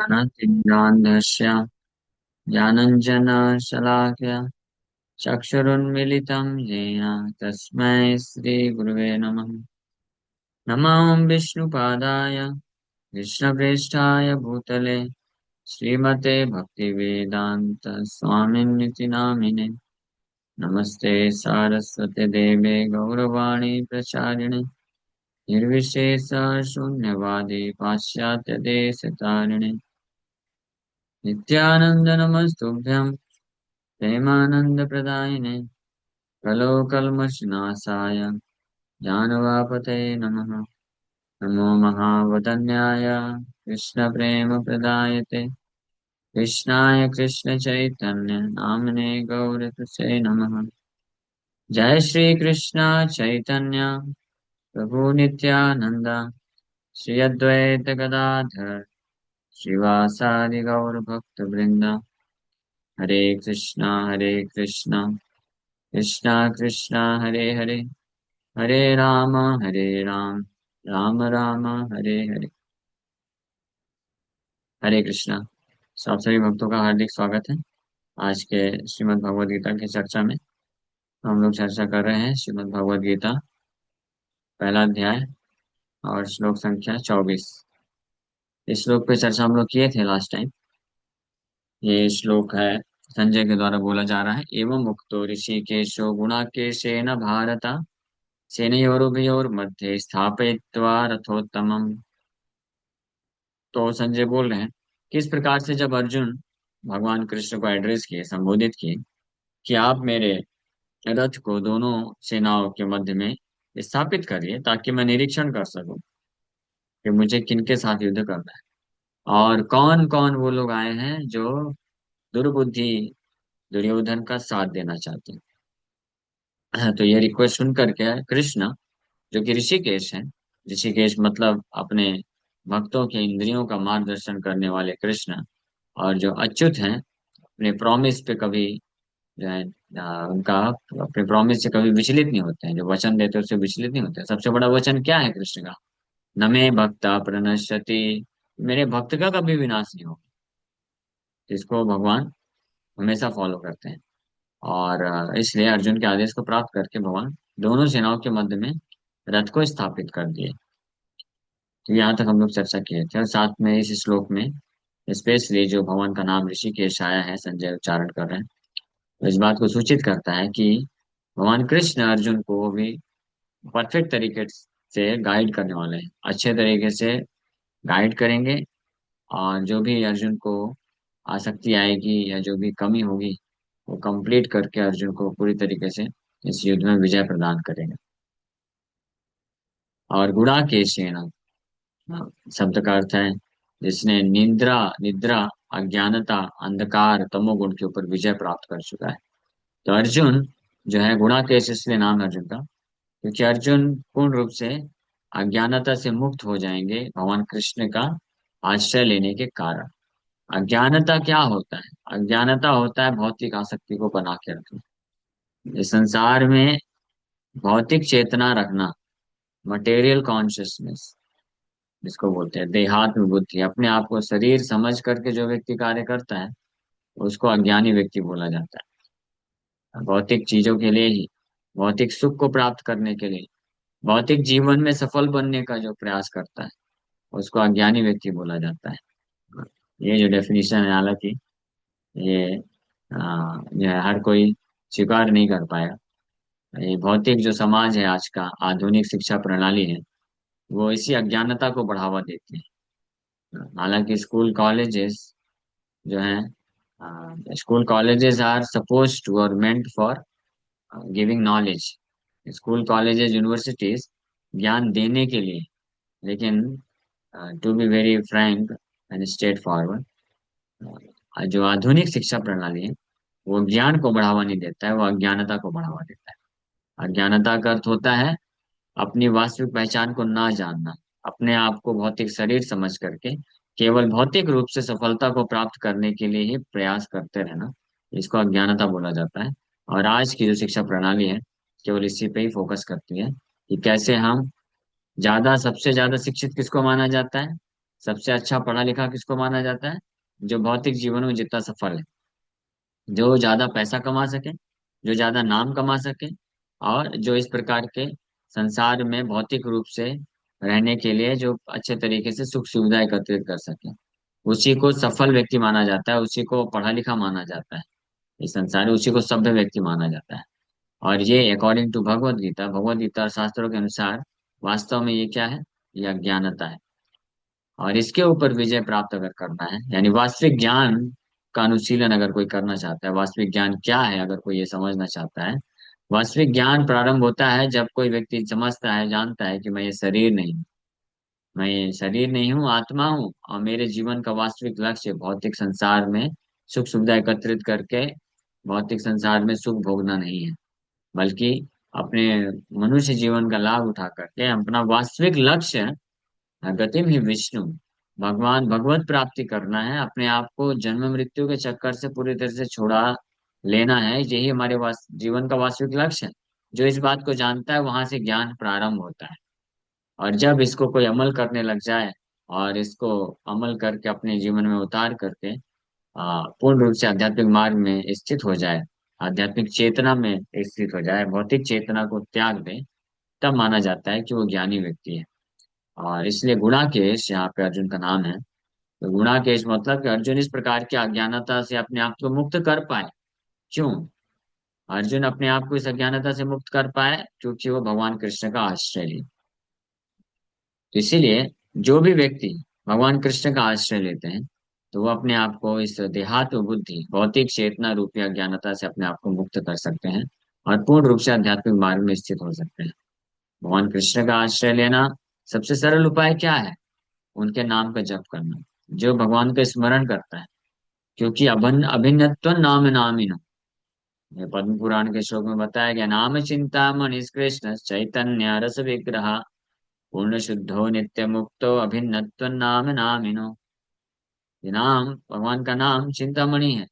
ज्ञानतिज्ञानदस्य ज्ञानञ्जनशलाकया चक्षुरुन्मिलितं येन तस्मै श्रीगुरुवे नमः। नमो विष्णुपादाय कृष्णप्रेष्ठाय भूतले श्रीमते भक्तिवेदान्त स्वामिन्निति नामिने। नमस्ते सारस्वते देवे गौरवाणी प्रचारिणे निर्विशेष शून्यवादी पाश्चात्य देशतारिणे नित्यानंद नमस्तुभ्यं प्रेमानंदप्रदायिने प्रलोकल्मषनाशाय ज्ञानवापतये नमः। नमो महावदन्याय कृष्णप्रेमप्रदायते कृष्णाय कृष्णचैतन्य नामने गौरतुसे नमः। जय श्री कृष्ण चैतन्य प्रभु नित्यानंद श्री अद्वैत गदाधर श्रीवासादि गौर भक्त वृंद। हरे कृष्णा कृष्णा कृष्णा हरे हरे हरे राम राम राम हरे हरे। हरे कृष्णा। सब सभी भक्तों का हार्दिक स्वागत है आज के श्रीमद् भगवद गीता की चर्चा में। हम लोग चर्चा कर रहे हैं श्रीमद् भगवद गीता पहला अध्याय और श्लोक संख्या 24। इस श्लोक पे चर्चा हम लोग किए थे लास्ट टाइम। ये श्लोक है संजय के द्वारा बोला जा रहा है। एवं मुक्तो ऋषिकेशो गुणाकेशेन भारत सेनयोरुभयोर्मध्ये स्थापयित्वा रथोत्तमम्। तो संजय बोल रहे हैं किस प्रकार से जब अर्जुन भगवान कृष्ण को एड्रेस किए, संबोधित किए कि आप मेरे रथ को दोनों सेनाओं के मध्य में स्थापित करिए ताकि मैं निरीक्षण कर सकूं कि मुझे किनके साथ युद्ध करना है और कौन कौन वो लोग आए हैं जो दुर्बुद्धि दुर्योधन का साथ देना चाहते हैं। तो ये रिक्वेस्ट सुन करके कृष्ण, जो कि ऋषिकेश है, ऋषिकेश मतलब अपने भक्तों के इंद्रियों का मार्गदर्शन करने वाले कृष्ण, और जो अच्युत हैं अपने प्रॉमिस पे कभी जो है उनका अपने प्रॉमिस से कभी विचलित नहीं होते हैं, जो वचन देते हैं उससे विचलित नहीं होते हैं। सबसे बड़ा वचन क्या है कृष्ण का? न मे भक्ता प्रणश्यति, मेरे भक्त का कभी विनाश नहीं होगा, जिसको भगवान हमेशा फॉलो करते हैं। और इसलिए अर्जुन के आदेश को प्राप्त करके भगवान दोनों सेनाओं के मध्य में रथ को स्थापित कर दिए। तो यहाँ तक हम लोग चर्चा किए थे और साथ में इस श्लोक में स्पेशली जो भगवान का नाम ऋषिकेश आया है, संजय उच्चारण कर रहे हैं, तो इस बात को सूचित करता है कि भगवान कृष्ण अर्जुन को भी परफेक्ट तरीके से गाइड करने वाले हैं, अच्छे तरीके से गाइड करेंगे। और जो भी अर्जुन को आसक्ति आएगी या जो भी कमी होगी वो कंप्लीट करके अर्जुन को पूरी तरीके से इस युद्ध में विजय प्रदान करेंगे। और गुणाकेशेन शब्द का अर्थ है जिसने निद्रा निद्रा अज्ञानता अंधकार तमोगुण के ऊपर विजय प्राप्त कर चुका है। तो अर्जुन जो है गुणाकेश, इसलिए नाम है अर्जुन का, क्योंकि अर्जुन पूर्ण रूप से अज्ञानता से मुक्त हो जाएंगे भगवान कृष्ण का आश्रय लेने के कारण। अज्ञानता क्या होता है? अज्ञानता होता है भौतिक आसक्ति को बना के रखना, इस संसार में भौतिक चेतना रखना, मटेरियल कॉन्शियसनेस जिसको बोलते हैं, देहात्म बुद्धि, अपने आप को शरीर समझ करके जो व्यक्ति कार्य करता है उसको अज्ञानी व्यक्ति बोला जाता है। भौतिक चीजों के लिए ही, भौतिक सुख को प्राप्त करने के लिए, भौतिक जीवन में सफल बनने का जो प्रयास करता है उसको अज्ञानी व्यक्ति बोला जाता है। ये जो डेफिनेशन है, हालांकि ये जो है हर कोई स्वीकार नहीं कर पाएगा। ये भौतिक जो समाज है आज का, आधुनिक शिक्षा प्रणाली है, वो इसी अज्ञानता को बढ़ावा देती है। हालांकि स्कूल कॉलेजेस जो हैं, school colleges are suppose to और meant for giving knowledge. School colleges universities ज्ञान देने के लिए, लेकिन to be very frank and straightforward, जो आधुनिक शिक्षा प्रणाली है वो ज्ञान को बढ़ावा नहीं देता है, वो अज्ञानता को बढ़ावा देता है। अज्ञानता का अर्थ होता है अपनी वास्तविक पहचान को ना जानना, अपने आप को भौतिक शरीर समझ करके केवल भौतिक रूप से सफलता को प्राप्त करने के लिए ही प्रयास करते रहना, इसको अज्ञानता बोला जाता है। और आज की जो शिक्षा प्रणाली है केवल इसी पे ही फोकस करती है कि कैसे हम ज्यादा, सबसे ज्यादा शिक्षित किसको माना जाता है? सबसे अच्छा पढ़ा लिखा किसको माना जाता है? जो भौतिक जीवन में जितना सफल है, जो ज्यादा पैसा कमा सके, जो ज्यादा नाम कमा सके, और जो इस प्रकार के संसार में भौतिक रूप से रहने के लिए जो अच्छे तरीके से सुख सुविधा एकत्रित कर सके, उसी को सफल व्यक्ति माना जाता है, उसी को पढ़ा लिखा माना जाता है। इस संसार में उसी को सभ्य व्यक्ति माना जाता है। और ये अकॉर्डिंग टू भगवत गीता और शास्त्रों के अनुसार वास्तव में ये क्या है? ये अज्ञानता है। और इसके ऊपर विजय प्राप्त अगर करना है, यानी वास्तविक ज्ञान का अनुशीलन अगर कोई करना चाहता है, वास्तविक ज्ञान क्या है अगर कोई ये समझना चाहता है, वास्तविक ज्ञान प्रारंभ होता है जब कोई व्यक्ति समझता है, जानता है कि मैं ये शरीर नहीं हूँ, मैं ये शरीर नहीं हूँ, आत्मा हूँ, और मेरे जीवन का वास्तविक लक्ष्य भौतिक संसार में सुख सुविधा एकत्रित करके भौतिक संसार में सुख भोगना नहीं है, बल्कि अपने मनुष्य जीवन का लाभ उठा करके अपना वास्तविक लक्ष्य गतिम ही विष्णु, भगवान भगवत प्राप्ति करना है, अपने आप को जन्म मृत्यु के चक्कर से पूरी तरह से छुड़ा लेना है। यही हमारे जीवन का वास्तविक लक्ष्य है। जो इस बात को जानता है वहां से ज्ञान प्रारंभ होता है। और जब इसको कोई अमल करने लग जाए, और इसको अमल करके अपने जीवन में उतार करके पूर्ण रूप से आध्यात्मिक मार्ग में स्थित हो जाए, आध्यात्मिक चेतना में स्थित हो जाए, भौतिक चेतना को त्याग दे, तब माना जाता है कि वो ज्ञानी व्यक्ति है। और इसलिए गुणाकेश यहाँ पे अर्जुन का नाम है। तो गुणाकेश मतलब कि अर्जुन इस प्रकार की अज्ञानता से अपने आप को मुक्त कर पाए। क्यों अर्जुन अपने आप को इस अज्ञानता से मुक्त कर पाए? क्योंकि वो भगवान कृष्ण का आश्रय लिए। तो इसीलिए जो भी व्यक्ति भगवान कृष्ण का आश्रय लेते हैं, तो वो अपने आप को इस देहात्म बुद्धि भौतिक चेतना रूपी अज्ञानता से अपने आप को मुक्त कर सकते हैं, और पूर्ण रूप से आध्यात्मिक मार्ग में स्थित हो सकते हैं। भगवान कृष्ण का आश्रय लेना सबसे सरल उपाय क्या है? उनके नाम का जप करना, जो भगवान का स्मरण करता है। क्योंकि अभिन्नत्व नाम नामिनो, ये पद्म पुराण के श्लोक में बताया गया, नाम चिंतामणि कृष्ण चैतन्य रस विग्रह पूर्ण शुद्धो नित्य मुक्तो अभिन्नत्व नाम नामिनो। ये नाम, भगवान का नाम चिंतामणि है,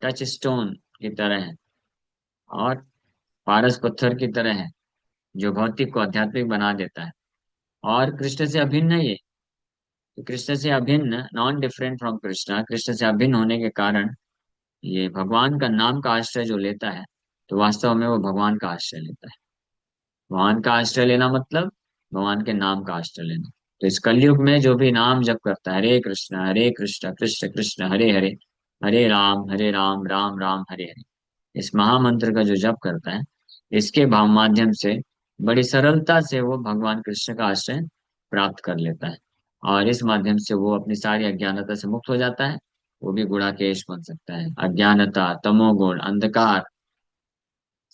टच स्टोन की तरह है, और पारस पत्थर की तरह है, जो भौतिक को आध्यात्मिक बना देता है। और कृष्ण से अभिन्न है ये। तो कृष्ण से अभिन्न, non different from Krishna, Krishna से अभिन्न होने के कारण ये भगवान का नाम का आश्रय जो लेता है, तो वास्तव में वो भगवान का आश्रय लेता है। भगवान का आश्रय लेना मतलब भगवान के नाम का आश्रय लेना। तो इस कलयुग में जो भी नाम जप करता है, हरे कृष्ण कृष्ण कृष्ण हरे हरे, हरे राम राम राम हरे हरे, इस महामंत्र का जो जप करता है, इसके भाव माध्यम से बड़ी सरलता से वो भगवान कृष्ण का आश्रय प्राप्त कर लेता है। और इस माध्यम से वो अपनी सारी अज्ञानता से मुक्त हो जाता है। वो भी गुणाकेश बन सकता है, अज्ञानता तमोगुण अंधकार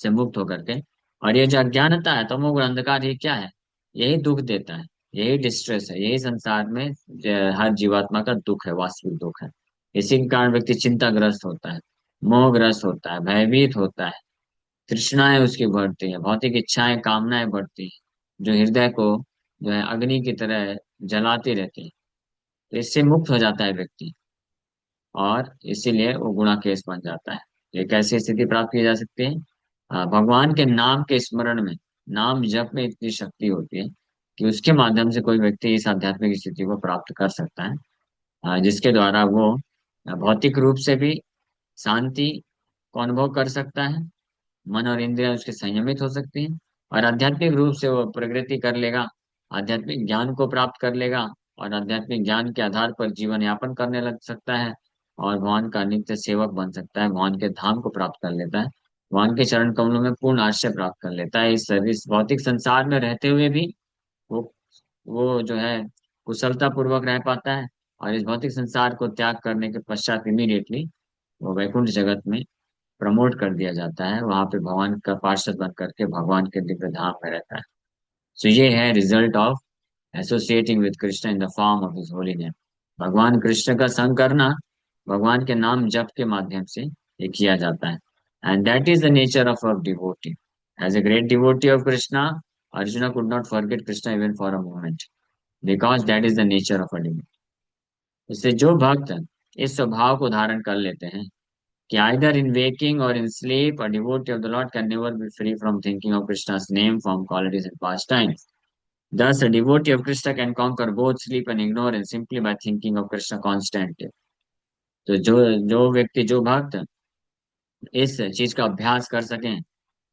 से मुक्त होकर के। और ये जो अज्ञानता है, तमोगुण अंधकार, ये क्या है? यही दुख देता है, यही डिस्ट्रेस है, यही संसार में हर जीवात्मा का दुख है, वास्तविक दुख है। इसी के कारण व्यक्ति चिंताग्रस्त होता है, मोहग्रस्त होता है, भयभीत होता है, तृष्णाएं उसकी बढ़ती है, भौतिक इच्छाएं कामनाएं बढ़ती है, जो हृदय को जो है अग्नि की तरह जलाती रहती है। तो इससे मुक्त हो जाता है व्यक्ति, और इसीलिए वो गुणाकेश बन जाता है। ये कैसी स्थिति प्राप्त की जा सकती है? भगवान के नाम के स्मरण में, नाम जप में इतनी शक्ति होती है कि उसके माध्यम से कोई व्यक्ति इस आध्यात्मिक स्थिति को प्राप्त कर सकता है, जिसके द्वारा वो भौतिक रूप से भी शांति को अनुभव कर सकता है, मन और इंद्रियां उसके संयमित हो सकती हैं, और आध्यात्मिक रूप से वो प्रगति कर लेगा, आध्यात्मिक ज्ञान को प्राप्त कर लेगा, और आध्यात्मिक ज्ञान के आधार पर जीवन यापन करने लग सकता है, और भगवान का नित्य सेवक बन सकता है, भगवान के धाम को प्राप्त कर लेता है, भगवान के चरण कमलों में पूर्ण आश्रय प्राप्त कर लेता है। इस भौतिक संसार में रहते हुए भी वो वो जो है कुशलता पूर्वक रह पाता है, और इस भौतिक संसार को त्याग करने के पश्चात इमीडिएटली वो वैकुंठ जगत में प्रमोट कर दिया जाता है, वहां पे भगवान का पार्षद बन करके भगवान के दिव्य धाम में रहता है। सो ये है result of associating with Krishna in the form of his holy name. भगवान कृष्ण का संग करना भगवान के नाम जप के माध्यम से ये किया जाता है। And that is the nature of a devotee. As a great devotee of Krishna, Arjun could not forget Krishna even for a moment, because that is the nature of a devotee. इससे जो भक्त इस स्वभाव को धारण कर लेते हैं कि either in waking or in sleep, a devotee of the Lord can never be free from thinking of Krishna's name, form, qualities, and pastimes. Thus, a devotee of Krishna can conquer both sleep and ignorance simply by thinking of Krishna constantly. तो जो जो व्यक्ति जो भक्त इस चीज का अभ्यास कर सकें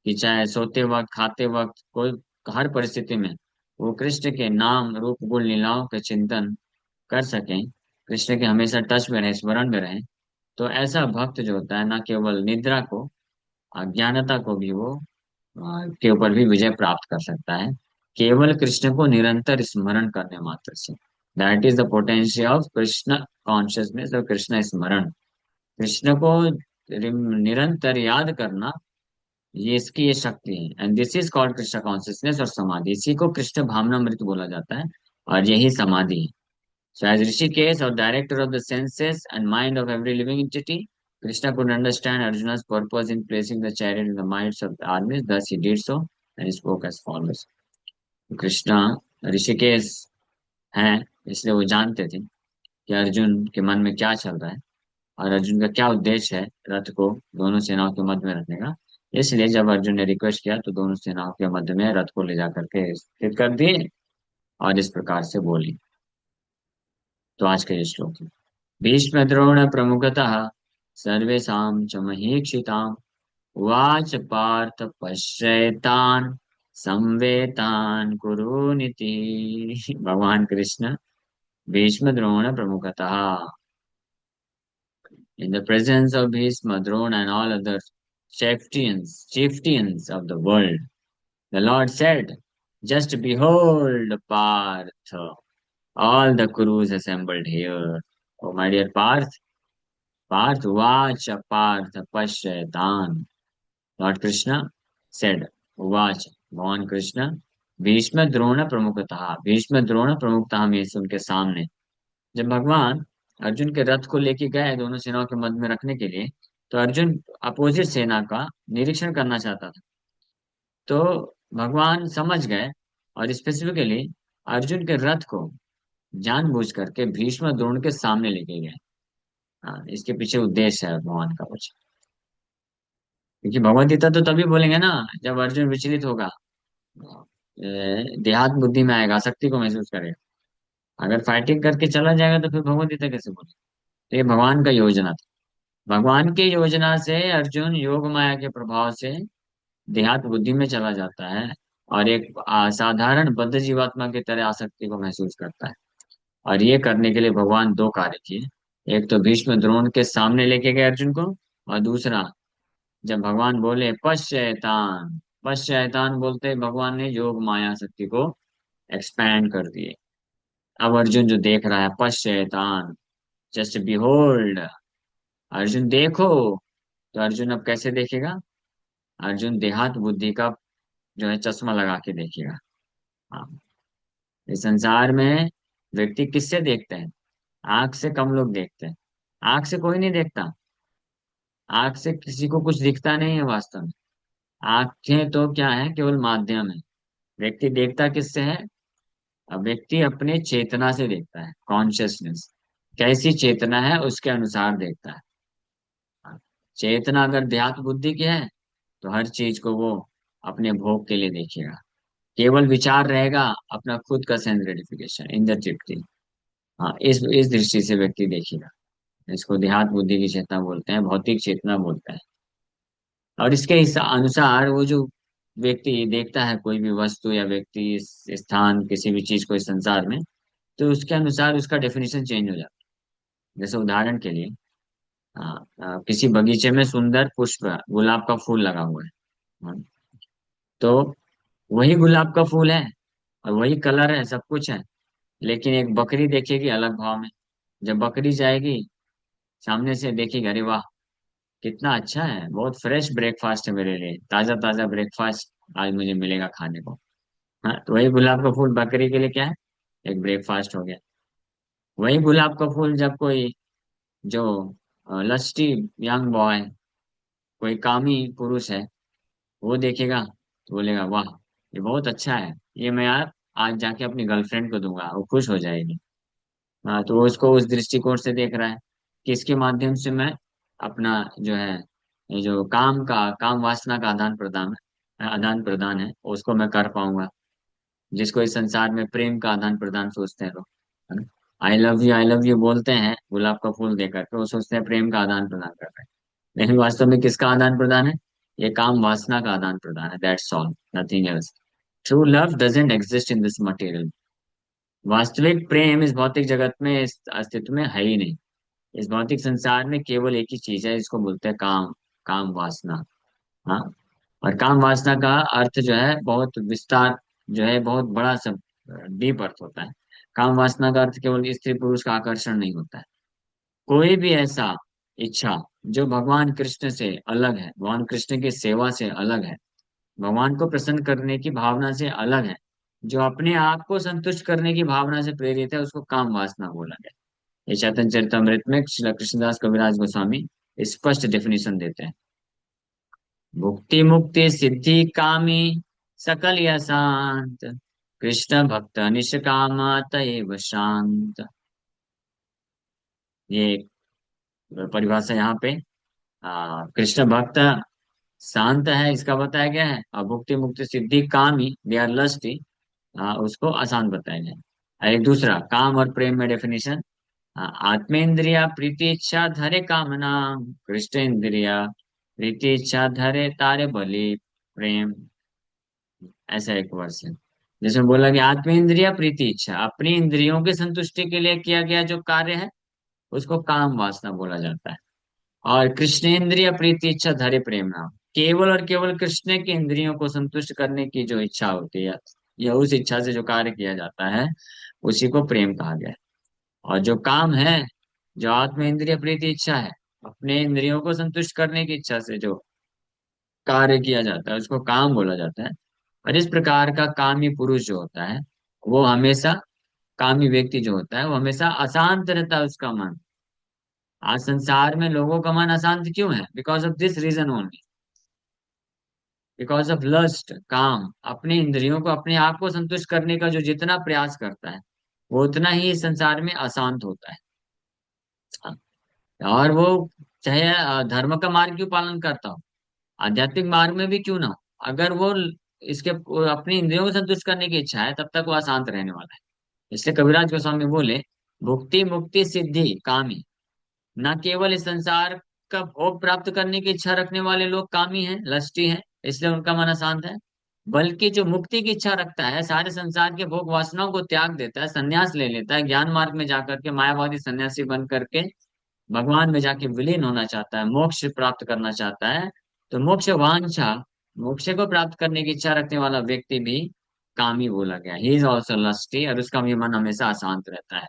कि चाहे सोते वक्त खाते वक्त कोई हर परिस्थिति में वो कृष्ण के नाम रूप गुण लीलाओं के चिंतन कर सकें, कृष्ण के हमेशा टच में रहे, स्मरण में रहे, तो ऐसा भक्त जो होता है न केवल निद्रा को, अज्ञानता को भी वो के ऊपर भी विजय प्राप्त कर सकता है, केवल कृष्ण को निरंतर स्मरण करने मात्र से। That is the potential of Krishna consciousness और कृष्ण स्मरण। कृष्ण को निरंतर याद करना, ये इसकी ये शक्ति है। And this is called Krishna consciousness और समाधि। इसी को कृष्ण भावनामृत बोला जाता है और यही समाधि है। So as Rishikesh, or director of the senses and mind of every living entity, Krishna could understand Arjuna's purpose in placing the chariot in the minds of the armies. Thus he did so and he spoke as follows. Krishna Rishikesh हैं, इसलिए वो जानते थे कि अर्जुन के मन में क्या चल रहा है और अर्जुन का क्या उद्देश्य है रथ को दोनों सेनाओं के मध्य में रखने का। इसलिए जब अर्जुन ने रिक्वेस्ट किया तो दोनों सेनाओं के मध्य में रथ को ले जाकर के स्थित कर दिए और इस प्रकार से बोली। तो आज का ये श्लोक है। भीष्म द्रोण प्रमुखतः सर्वेषां च महीक्षिताम् उवाच पार्थ पश्येतान् संवेतान् कुरुनिति। भगवान Krishna Bhishma Drona प्रमुखतः, in the presence of Bhishma, Drona and all other chieftains of the world, the Lord said, just behold, Parth, all the Kurus assembled here. Oh, my dear Parth, Parth Vacha Parth Pashyetan. Lord Krishna said, Vacha, Bhavan Krishna, Bhishma Drona प्रमुखतः, Bhishma Drona प्रमुखतः में उनके सामने जब भगवान अर्जुन के रथ को लेके गए दोनों सेनाओं के मध्य में रखने के लिए, तो अर्जुन अपोजिट सेना का निरीक्षण करना चाहता था। तो भगवान समझ गए और स्पेसिफिकली अर्जुन के रथ को जानबूझ करके भीष्म द्रोण के सामने लेके गए। हाँ, इसके पीछे उद्देश्य है भगवान का कुछ। क्योंकि भगवत गीता तो तभी बोलेंगे ना जब अर्जुन विचलित होगा, देहात्म बुद्धि में आएगा, शक्ति को महसूस करेगा। अगर फाइटिंग करके चला जाएगा तो फिर भगवत गीता कैसे बोले। तो ये भगवान का योजना था। भगवान की योजना से अर्जुन योग माया के प्रभाव से देहात्म बुद्धि में चला जाता है और एक साधारण बद्ध जीवात्मा की तरह आसक्ति को महसूस करता है। और ये करने के लिए भगवान दो कार्य किए। एक तो भीष्म द्रोण के सामने लेके गए अर्जुन को, और दूसरा जब भगवान बोले पश्चैतान, पश्चैतान बोलते ही भगवान ने योग माया शक्ति को एक्सपैंड कर दिए। अब अर्जुन जो देख रहा है पश्चैतान, जस्ट बिहोल्ड, अर्जुन देखो। तो अर्जुन अब कैसे देखेगा? अर्जुन देहात बुद्धि का जो है चश्मा लगा के देखेगा। हाँ, इस संसार में व्यक्ति किससे देखते हैं? आंख से कम लोग देखते हैं। आंख से कोई नहीं देखता। आंख से किसी को कुछ दिखता नहीं है वास्तव में। आंखें तो क्या है, केवल माध्यम है। व्यक्ति देखता किससे है? अब व्यक्ति अपने चेतना से देखता है, कॉन्शियसनेस कैसी चेतना है उसके अनुसार देखता है। हाँ, चेतना अगर देहात बुद्धि की है तो हर चीज को वो अपने भोग के लिए देखेगा। केवल विचार रहेगा अपना खुद का सेंस ग्रेटिफिकेशन, इंद्र तृप्ति। हाँ, इस दृष्टि से व्यक्ति देखेगा। इसको देहात बुद्धि की चेतना बोलते हैं, भौतिक चेतना बोलते हैं। और इसके अनुसार वो जो व्यक्ति देखता है कोई भी वस्तु या व्यक्ति, स्थान, किसी भी चीज को इस संसार में, तो उसके अनुसार उसका डेफिनेशन चेंज हो जाता है। जैसे उदाहरण के लिए, किसी बगीचे में सुंदर पुष्प, गुलाब का फूल लगा हुआ है। हाँ, तो वही गुलाब का फूल है और वही कलर है, सब कुछ है। लेकिन एक बकरी देखेगी अलग भाव में। जब बकरी जाएगी, सामने से देखेगी, अरे वाह कितना अच्छा है, बहुत फ्रेश ब्रेकफास्ट है मेरे लिए, ताजा ताजा ब्रेकफास्ट आज मुझे मिलेगा खाने को। हाँ, तो वही गुलाब का फूल बकरी के लिए क्या है? एक ब्रेकफास्ट हो गया। वही गुलाब का फूल जब कोई जो लस्टी यंग बॉय, कोई कामी पुरुष है, वो देखेगा तो बोलेगा वाह ये बहुत अच्छा है, ये मैं यार आज जाके अपनी गर्लफ्रेंड को दूंगा, वो खुश हो जाएगी। हाँ, तो वो उसको उस दृष्टिकोण से देख रहा है कि इसके माध्यम से मैं अपना जो है, ये जो काम वासना का आदान प्रदान है उसको मैं कर पाऊंगा। जिसको इस संसार में प्रेम का आदान प्रदान सोचते हैं लोग, है ना। आई लव यू बोलते हैं गुलाब का फूल देकर के, वो सोचते हैं प्रेम का आदान प्रदान कर रहे हैं। लेकिन वास्तव में किसका आदान प्रदान है? ये काम वासना का आदान प्रदान है, that's all, nothing else. True love doesn't exist in this material. वास्तविक प्रेम इस भौतिक जगत में, इस अस्तित्व में है ही नहीं। इस भौतिक संसार में केवल एक ही चीज है, इसको बोलते हैं काम, काम वासना। हाँ। और काम वासना का अर्थ जो है बहुत विस्तार, जो है बहुत बड़ा सब डीप अर्थ होता है। काम वासना का अर्थ केवल स्त्री पुरुष का आकर्षण नहीं होता है। कोई भी ऐसा इच्छा जो भगवान कृष्ण से अलग है, भगवान कृष्ण की सेवा से अलग है, भगवान को प्रसन्न करने की भावना से अलग है, जो अपने आप को संतुष्ट करने की भावना से प्रेरित है, उसको काम वासना बोला गया। ये चैतन्य चरितमृत में श्री कृष्णदास कविराज गोस्वामी स्पष्ट डेफिनेशन देते हैं। भुक्ति मुक्ति सिद्धि कामी सकल यह शांत, कृष्ण भक्त निष्काम अतएव शांत। ये परिभाषा यहाँ पे कृष्ण भक्त शांत है इसका बताया गया है, और भुक्ति मुक्ति सिद्धि कामी दे आर लस्टी, उसको आसान बताया गया है। और एक दूसरा काम और प्रेम में डेफिनेशन, आत्मेंद्रिया प्रीति इच्छा धरे कामना, कृष्ण इंद्रिया प्रीति इच्छा धरे तारे बलि प्रेम। ऐसा एक वर्ष है जिसमें बोला कि आत्मेंद्रिया प्रीति इच्छा, अपनी इंद्रियों की संतुष्टि के लिए किया गया जो कार्य है उसको काम वासना बोला जाता है। और कृष्णेंद्रिय प्रीति इच्छा धरे प्रेम नाम, केवल और केवल कृष्ण की इंद्रियों को संतुष्ट करने की जो इच्छा होती है, या उस इच्छा से जो कार्य किया जाता है, उसी को प्रेम कहा गया है। और जो काम है, जो आत्म इंद्रिय प्रीति इच्छा है, अपने इंद्रियों को संतुष्ट करने की इच्छा से जो कार्य किया जाता है उसको काम बोला जाता है। और इस प्रकार का कामी पुरुष जो होता है, वो हमेशा, कामी व्यक्ति जो होता है वो हमेशा अशांत रहता है उसका मन। आज संसार में लोगों का मन अशांत क्यों है? Because of this reason only, because of lust, काम, अपनी इंद्रियों को, अपने आप को संतुष्ट करने का जो जितना प्रयास करता है, वो उतना ही इस संसार में अशांत होता है। और वो चाहे धर्म का मार्ग क्यों पालन करता हो, आध्यात्मिक मार्ग में भी क्यों ना हो, अगर वो इसके अपनी इंद्रियों को संतुष्ट करने की इच्छा है, तब तक वो अशांत रहने वाला है। इसलिए कविराज गोस्वामी बोले, भुक्ति मुक्ति सिद्धि कामी, न केवल इस संसार का भोग प्राप्त करने की इच्छा रखने वाले लोग कामी हैं, लस्टी हैं, इसलिए उनका मन अशांत है, बल्कि जो मुक्ति की इच्छा रखता है, सारे संसार के भोग वासनाओं को त्याग देता है, संन्यास ले लेता है, ज्ञान मार्ग में जाकर के मायावादी सन्यासी बन करके भगवान में जाके विलीन होना चाहता है, मोक्ष प्राप्त करना चाहता है, तो मोक्ष वांछा, मोक्ष को प्राप्त करने की इच्छा रखने वाला व्यक्ति भी कामी बोला गया, ही इज ऑल्सो लस्टी, और उसका भी मन हमेशा अशांत रहता है।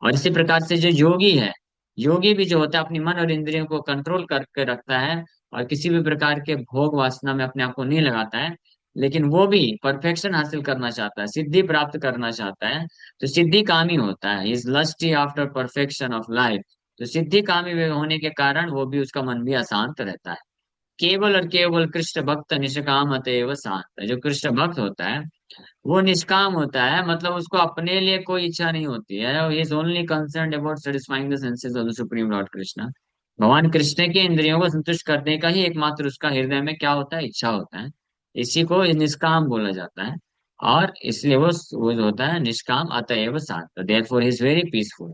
और इसी प्रकार से जो योगी है, योगी भी जो होता है अपनी मन और इंद्रियों को कंट्रोल करके रखता है, और किसी भी प्रकार के भोग वासना में अपने आप को नहीं लगाता है, लेकिन वो भी परफेक्शन हासिल करना चाहता है, सिद्धि प्राप्त करना चाहता है, तो सिद्धि कामी होता है, is lusty after perfection of life. तो सिद्धि कामी होने के कारण वो भी, उसका मन भी अशांत रहता है। केवल और केवल कृष्ण भक्त निष्काम अतएव शांत, जो कृष्ण भक्त होता है वो निष्काम होता है, मतलब उसको अपने लिए कोई इच्छा नहीं होती है, is only concern about satisfying the senses of the supreme Lord Krishna. भगवान कृष्ण के इंद्रियों को संतुष्ट करने का ही एकमात्र उसका हृदय में क्या होता है? इच्छा होता है। इसी को निष्काम बोला जाता है। और इसलिए वो जो होता है निष्काम अतएव शांत, therefore he is very peaceful.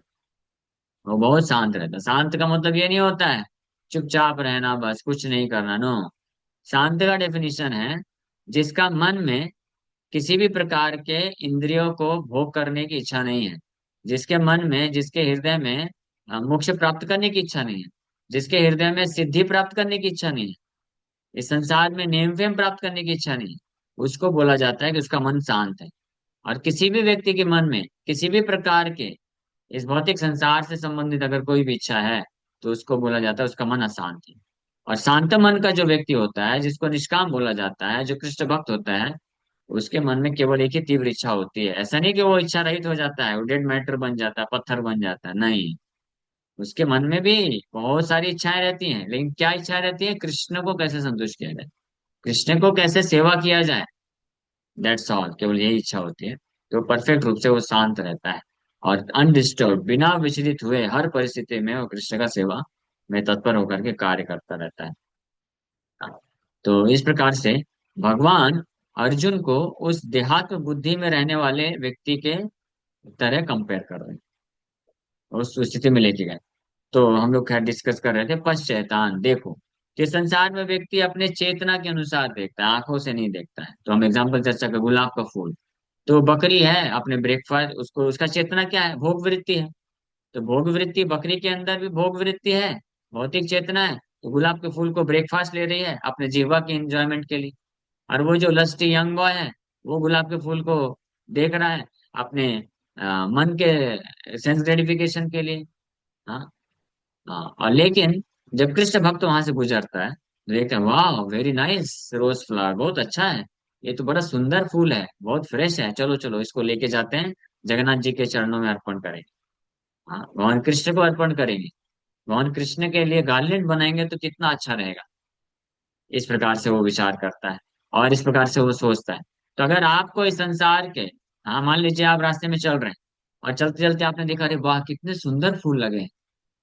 वो बहुत शांत रहता है। शांत का मतलब ये नहीं होता है चुपचाप रहना, बस कुछ नहीं करना, नो। शांत का डेफिनेशन है जिसका मन में किसी भी प्रकार के इंद्रियों को भोग करने की इच्छा नहीं है, जिसके मन में, जिसके हृदय में मोक्ष प्राप्त करने की इच्छा नहीं है, जिसके हृदय में सिद्धि प्राप्त करने की इच्छा नहीं है, इस संसार में नेम फेम प्राप्त करने की इच्छा नहीं है, उसको बोला जाता है कि उसका मन शांत है। और किसी भी व्यक्ति के मन में किसी भी प्रकार के इस भौतिक संसार से संबंधित अगर कोई भी इच्छा है, तो उसको बोला जाता है उसका मन अशांत है। और शांत मन का जो व्यक्ति होता है, जिसको निष्काम बोला जाता है, जो कृष्ण भक्त होता है, उसके मन में केवल एक ही तीव्र इच्छा होती है। ऐसा नहीं कि वो इच्छा रहित हो जाता है, वो डेड मैटर बन जाता है, पत्थर बन जाता है, नहीं। उसके मन में भी बहुत सारी इच्छाएं रहती हैं, लेकिन क्या इच्छा रहती है? कृष्ण को कैसे संतुष्ट किया जाए, कृष्ण को कैसे सेवा किया जाए, दैट्स ऑल, केवल यही इच्छा होती है। तो परफेक्ट रूप से वो शांत रहता है, और अनडिस्टर्ब, बिना विचलित हुए हर परिस्थिति में वो कृष्ण का सेवा में तत्पर होकर के कार्य करता रहता है। तो इस प्रकार से भगवान अर्जुन को उस देहात्म बुद्धि में रहने वाले व्यक्ति के तरह कंपेयर कर रहे हैं, उस स्थिति में लेके गए। तो हम लोग खैर डिस्कस कर रहे थे पश्चैतान, देखो कि संसार में व्यक्ति अपने चेतना के अनुसार देखता है, आंखों से नहीं देखता है। तो हम एग्जाम्पल चर्चा कर, गुलाब का फूल, तो बकरी है अपने ब्रेकफास्ट, उसको उसका चेतना क्या है, भोग वृत्ति है। तो भोग वृत्ति, बकरी के अंदर भी भोग वृत्ति है, भौतिक चेतना है। तो गुलाब के फूल को ब्रेकफास्ट ले रही है अपने जीवा के इंजॉयमेंट के लिए। और वो जो लस्टी यंग बॉय है, वो गुलाब के फूल को देख रहा है अपने मन के सेंस ग्रेटिफिकेशन के लिए। हाँ। हाँ, और लेकिन जब कृष्ण भक्त वहां से गुजरता है तो देखते हैं, वाह वेरी नाइस रोज फ्लावर, बहुत अच्छा है, ये तो बड़ा सुंदर फूल है, बहुत फ्रेश है, चलो चलो इसको लेके जाते हैं, जगन्नाथ जी के चरणों में अर्पण करेंगे। हाँ, भगवान कृष्ण को अर्पण करेंगे, भगवान कृष्ण के लिए गार्लेंड बनाएंगे तो कितना अच्छा रहेगा। इस प्रकार से वो विचार करता है और इस प्रकार से वो सोचता है। तो अगर आपको इस संसार के, हाँ मान लीजिए आप रास्ते में चल रहे हैं और चलते चलते आपने देखा, अरे वाह कितने सुंदर फूल लगे हैं,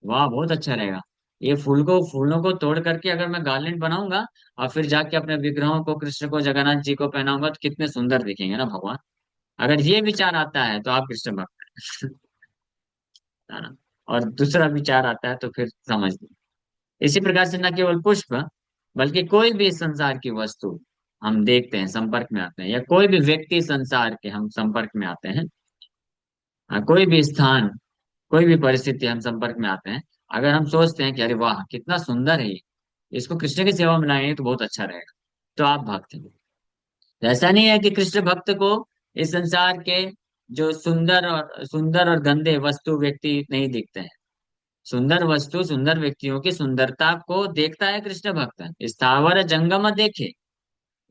वाह बहुत अच्छा रहेगा, ये फूलों को तोड़ करके अगर मैं गार्लेंड बनाऊंगा और फिर जाके अपने विग्रहों को, कृष्ण को, जगन्नाथ जी को पहनाऊंगा तो कितने सुंदर दिखेंगे ना भगवान। अगर ये विचार आता है तो आप कृष्ण भक्त हैं। है ना। और दूसरा विचार आता है तो फिर समझ लो। इसी प्रकार से न केवल पुष्प, बल्कि कोई भी संसार की वस्तु हम देखते हैं, संपर्क में आते हैं, या कोई भी व्यक्ति संसार के हम संपर्क में आते हैं, कोई भी स्थान, कोई भी परिस्थिति हम संपर्क में आते हैं, अगर हम सोचते हैं कि अरे वाह कितना सुंदर है ये, इसको कृष्ण की सेवा में लाएंगे तो बहुत अच्छा रहेगा, तो आप भक्त हैं। तो ऐसा नहीं है कि कृष्ण भक्त को इस संसार के जो सुंदर और गंदे वस्तु व्यक्ति नहीं दिखते हैं। सुंदर वस्तु, सुंदर व्यक्तियों की सुंदरता को देखता है कृष्ण भक्त, स्थावर जंगम देखे,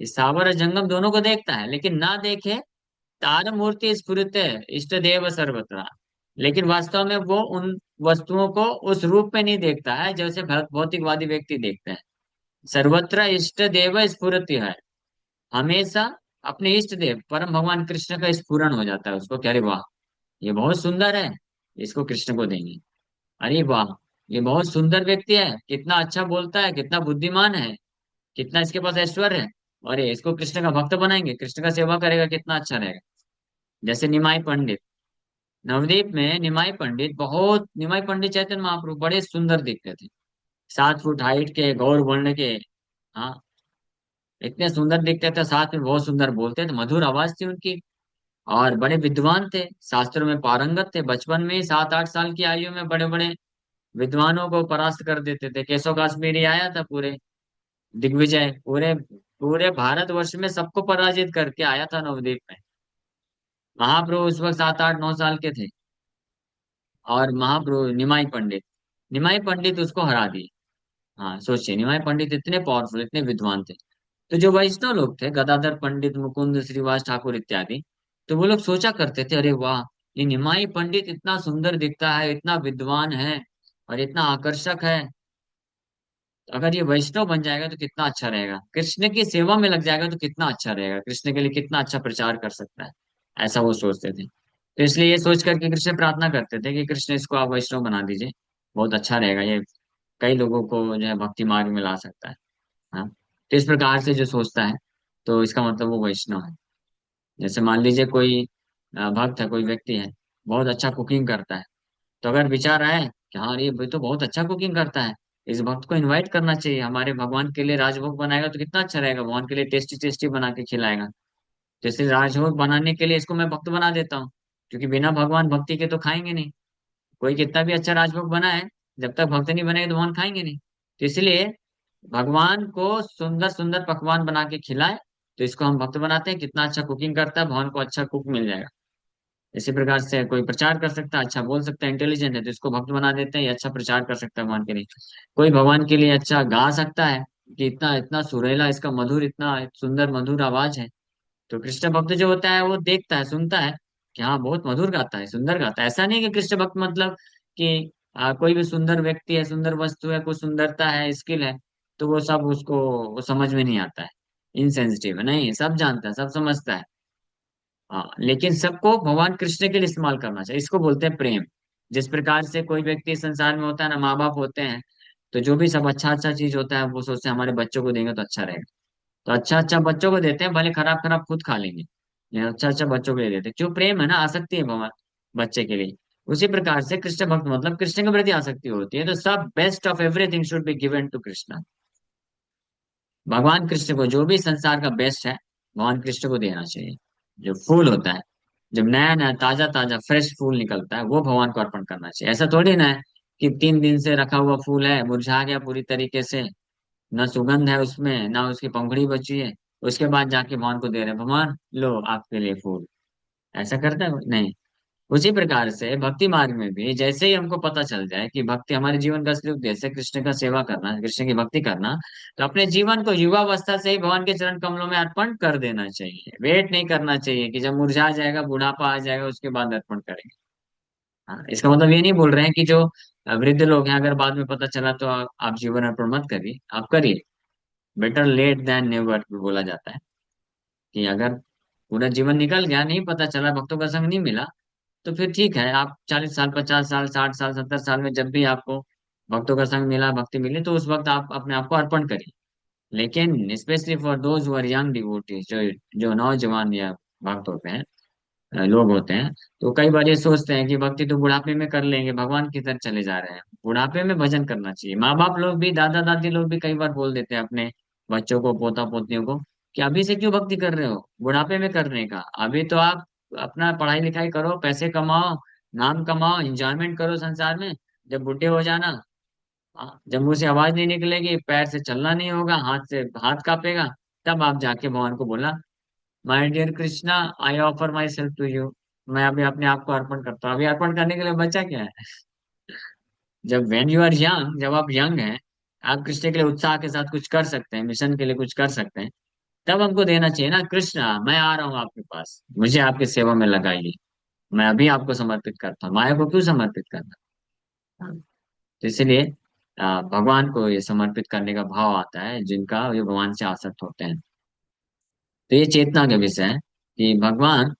स्थावर और जंगम दोनों को देखता है, लेकिन ना देखे तार मूर्ति स्फुरित इष्ट देव सर्वत्र। लेकिन वास्तव में वो उन वस्तुओं को उस रूप में नहीं देखता है जैसे भौतिकवादी व्यक्ति देखते हैं। सर्वत्र इष्ट देव स्फुरति है, हमेशा अपने इष्ट देव परम भगवान कृष्ण का स्फुरन हो जाता है उसको, कि अरे वाह ये बहुत सुंदर है, इसको कृष्ण को देंगे। अरे वाह ये बहुत सुंदर व्यक्ति है, कितना अच्छा बोलता है, कितना बुद्धिमान है, कितना इसके पास ऐश्वर्य है, अरे इसको कृष्ण का भक्त बनाएंगे, कृष्ण का सेवा करेगा, कितना अच्छा रहेगा। जैसे निमाई पंडित, नवद्वीप में निमाई पंडित, बहुत निमाई पंडित चैतन्य महाप्रभु बड़े सुंदर दिखते थे, 7 फुट हाइट के, गौर वर्ण के। हाँ, इतने सुंदर दिखते थे, साथ में बहुत सुंदर बोलते थे, मधुर आवाज थी उनकी, और बड़े विद्वान थे, शास्त्रों में पारंगत थे, बचपन में ही 7-8 साल की आयु में बड़े बड़े विद्वानों को परास्त कर देते थे। केशव काश्मीरी आया था, पूरे दिग्विजय, पूरे पूरे भारतवर्ष में सबको पराजित करके आया था नवद्वीप में। महाप्रभु उस वक्त 7-8-9 साल के थे, और महाप्रभु निमाई पंडित उसको हरा दिए। हाँ सोचिए, निमाई पंडित इतने पावरफुल, इतने विद्वान थे। तो जो वैष्णव लोग थे, गदाधर पंडित, मुकुंद श्रीवास ठाकुर इत्यादि, तो वो लोग सोचा करते थे, अरे वाह ये निमाई पंडित इतना सुंदर दिखता है, इतना विद्वान है और इतना आकर्षक है, तो अगर ये वैष्णव बन जाएगा तो कितना अच्छा रहेगा, कृष्ण की सेवा में लग जाएगा तो कितना अच्छा रहेगा, कृष्ण के लिए कितना अच्छा प्रचार कर सकता है। ऐसा वो सोचते थे। तो इसलिए ये सोच करके कृष्ण प्रार्थना करते थे कि कृष्ण इसको आप वैष्णव बना दीजिए, बहुत अच्छा रहेगा, ये कई लोगों को जो है भक्ति मार्ग में ला सकता है। हाँ, तो इस प्रकार से जो सोचता है, तो इसका मतलब वो वैष्णव है। जैसे मान लीजिए कोई भक्त है, कोई व्यक्ति है, बहुत अच्छा कुकिंग करता है, तो अगर विचार आए कि हाँ ये भाई तो बहुत अच्छा कुकिंग करता है, इस भक्त को इनवाइट करना चाहिए, हमारे भगवान के लिए राजभोग बनाएगा तो कितना अच्छा रहेगा, भगवान के लिए टेस्टी टेस्टी बना के खिलाएगा, तो इसलिए राजभोग बनाने के लिए इसको मैं भक्त बना देता हूँ, क्योंकि बिना भगवान भक्ति के तो खाएंगे नहीं। कोई कितना भी अच्छा राजभोग बनाए, जब तक भक्त नहीं बनेगा तो भगवान खाएंगे नहीं। तो इसलिए भगवान को सुंदर सुंदर पकवान बना के खिलाए, तो इसको हम भक्त बनाते हैं, कितना अच्छा कुकिंग करता है, भगवान को अच्छा कुक मिल जाएगा। इसी प्रकार से कोई प्रचार कर सकता है, अच्छा बोल सकता है, इंटेलिजेंट है, तो इसको भक्त बना देते हैं, ये अच्छा प्रचार कर सकता है भगवान के लिए। कोई भगवान के लिए अच्छा गा सकता है, कि इतना इतना सुरीला इसका मधुर, इतना सुंदर मधुर आवाज है, तो कृष्ण भक्त जो होता है वो देखता है, सुनता है कि हाँ बहुत मधुर गाता है, सुंदर गाता है। ऐसा नहीं कि कृष्ण भक्त मतलब कि कोई भी सुंदर व्यक्ति है, सुंदर वस्तु है, कोई सुंदरता है, स्किल है, तो वो सब उसको वो समझ में नहीं आता है, इनसेंसिटिव है, नहीं सब जानता है, सब समझता है। हाँ, लेकिन सबको भगवान कृष्ण के लिए इस्तेमाल करना चाहिए, इसको बोलते हैं प्रेम। जिस प्रकार से कोई व्यक्ति इस संसार में होता है ना, माँ बाप होते हैं, तो जो भी सब अच्छा अच्छा चीज होता है वो सोचते हैं हमारे बच्चों को देंगे तो अच्छा रहेगा। तो अच्छा अच्छा बच्चों को देते हैं, भले खराब खराब खुद खा लेंगे, लेकिन अच्छा अच्छा बच्चों को दे देते हैं। जो प्रेम है ना, आसक्ति है भगवान बच्चे के लिए। उसी प्रकार से कृष्ण भक्त मतलब कृष्ण के प्रति आसक्ति होती है, तो सब best of everything should be given to Krishna. भगवान कृष्ण को जो भी संसार का बेस्ट है, भगवान कृष्ण को देना चाहिए। जो फूल होता है, जब नया नया ताजा ताजा फ्रेश फूल निकलता है, वो भगवान को अर्पण करना चाहिए। ऐसा थोड़ी ना है कि 3 दिन से रखा हुआ फूल है, मुरझा गया पूरी तरीके से, ना सुगंध है उसमें, ना उसकी पंखुड़ी बची है, उसके बाद जाके भगवान को दे रहे हैं, भगवान लो आपके लिए फूल। ऐसा करता है नहीं। उसी प्रकार से भक्ति मार्ग में भी जैसे ही हमको पता चल जाए कि भक्ति हमारे जीवन का असली उद्देश्य है, कृष्ण का सेवा करना, कृष्ण की भक्ति करना, तो अपने जीवन को युवावस्था से ही भगवान के चरण कमलों में अर्पण कर देना चाहिए। वेट नहीं करना चाहिए कि जब मुरझा जाएगा, बुढ़ापा आ जाएगा, उसके बाद अर्पण करेंगे। हाँ, इसका मतलब ये नहीं बोल रहे हैं कि जो वृद्ध लोग हैं, अगर बाद में पता चला तो आप जीवन अर्पण मत करिए, आप करिए। बेटर लेट देन नेवर बोला जाता है, कि अगर पूरा जीवन निकल गया, नहीं पता चला, भक्तों का संग नहीं मिला, तो फिर ठीक है, आप 40 साल, 50 साल, 60 साल, 70 साल में जब भी आपको भक्तों का संग मिला, भक्ति मिली, तो उस वक्त आप अपने आप को अर्पण करिए। लेकिन specially for those who are young devotees, जो जो नौजवान या भक्त होते हैं, लोग होते हैं, तो कई बार ये सोचते हैं कि भक्ति तो बुढ़ापे में कर लेंगे, भगवान की तरफ चले जा रहे हैं। बुढ़ापे में भजन करना चाहिए। माँ बाप लोग भी, दादा दादी लोग भी कई बार बोल देते हैं अपने बच्चों को, पोता पोतियों को, कि अभी से क्यों भक्ति कर रहे हो, बुढ़ापे में करने का, अभी तो आप अपना पढ़ाई लिखाई करो, पैसे कमाओ, नाम कमाओ, एंजॉयमेंट करो संसार में। जब बुढ़े हो जाना, जब मुंह से आवाज नहीं निकलेगी, पैर से चलना नहीं होगा, हाथ से हाथ कांपेगा, तब आप जाके भगवान को बोला, my dear Krishna, I offer myself to you. मैं अभी अपने आप को अर्पण करता हूँ। अभी अर्पण करने के लिए बचा क्या है? जब वेन यू आर यंग, जब आप यंग हैं, आप कृष्ण के लिए उत्साह के साथ कुछ कर सकते हैं, मिशन के लिए कुछ कर सकते हैं, तब हमको देना चाहिए ना, कृष्णा मैं आ रहा हूँ आपके पास, मुझे आपकी सेवा में लगाइए, मैं अभी आपको समर्पित करता हूँ। माया को क्यों समर्पित करना? हाँ, तो इसलिए भगवान को ये समर्पित करने का भाव आता है, जिनका ये भगवान से आसक्त होते हैं। तो ये चेतना का विषय है कि भगवान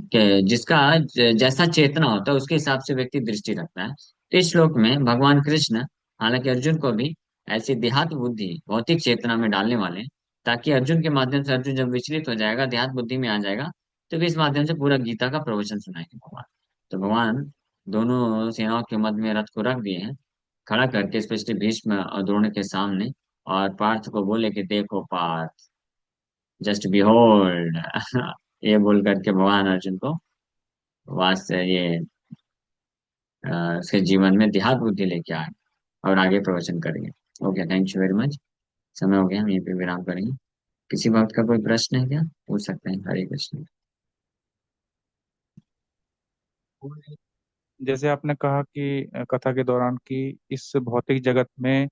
के जिसका जैसा चेतना होता है, उसके हिसाब से व्यक्ति दृष्टि रखता है। तो इस श्लोक में भगवान कृष्ण हालांकि अर्जुन को भी ऐसी देहात बुद्धि, भौतिक चेतना में डालने वाले हैं, ताकि अर्जुन के माध्यम से अर्जुन जब विचलित हो जाएगा, देहात बुद्धि में आ जाएगा, तो फिर इस माध्यम से पूरा गीता का प्रवचन सुनाएंगे भगवान। तो भगवान दोनों सेनाओं के मध्य में रथ को रख दिए हैं, खड़ा करके, स्पेशली भीष्म और द्रोण के सामने, और पार्थ को बोले कि देखो पार्थ, जस्ट बिहोल्ड ये बोल करके भगवान अर्जुन को वास्तव ये उसके जीवन में देहात बुद्धि लेके आए, और आगे प्रवचन करेंगे। Okay, thank you very much. समय हो गया, हम यहीं पे विराम करेंगे। किसी बात का कोई प्रश्न है क्या, पूछ सकते हैं। हरे कृष्ण। जैसे आपने कहा कि कथा के दौरान कि इस भौतिक जगत में